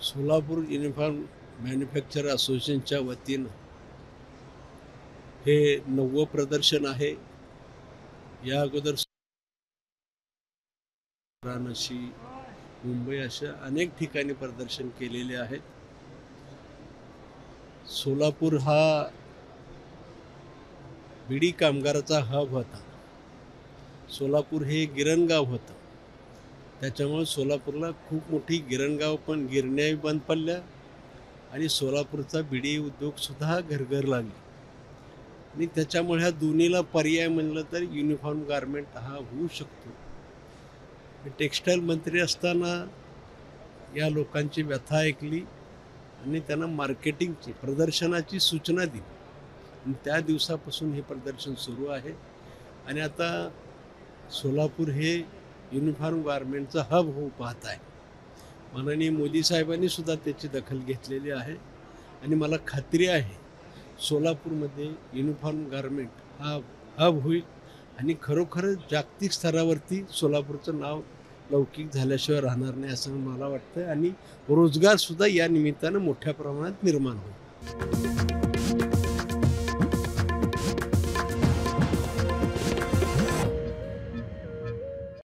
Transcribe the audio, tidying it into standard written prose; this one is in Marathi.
सोलापूर युनिफॉर्म मॅन्युफॅक्चर असोसिएशनच्या वतीनं हे 9वं प्रदर्शन आहे. या अगोदर वाराणसी, मुंबई अशा अनेक ठिकाणी प्रदर्शन केलेले आहेत. सोलापूर हा बिडी कामगाराचा हब होता. सोलापूर हे गिरणगाव होतं. त्याच्यामुळे सोलापूरला खूप मोठी गिरणगाव पण गिरण्याही बंद पडल्या आणि सोलापूरचा बिडी उद्योगसुद्धा घरघर लागले. आणि त्याच्यामुळे ह्या दोन्हीला पर्याय म्हणलं तर युनिफॉर्म गारमेंट हा होऊ शकतो. टेक्स्टाईल मंत्री असताना या लोकांची व्यथा ऐकली आणि त्यांना मार्केटिंगची प्रदर्शनाची सूचना दिली आणि त्या दिवसापासून हे प्रदर्शन सुरू आहे. आणि आता सोलापूर हे युनिफॉर्म गारमेंटचं हब होऊ पाहत आहे. माननीय मोदी साहेबांनी सुद्धा त्याची दखल घेतलेली आहे आणि मला खात्री आहे सोलापूरमध्ये युनिफॉर्म गारमेंट हा हब होईल आणि खरोखरच जागतिक स्तरावरती सोलापूरचं नाव लौकिक झाल्याशिवाय राहणार नाही असं मला वाटतं आणि रोजगारसुद्धा या निमित्तानं मोठ्या प्रमाणात निर्माण होईल.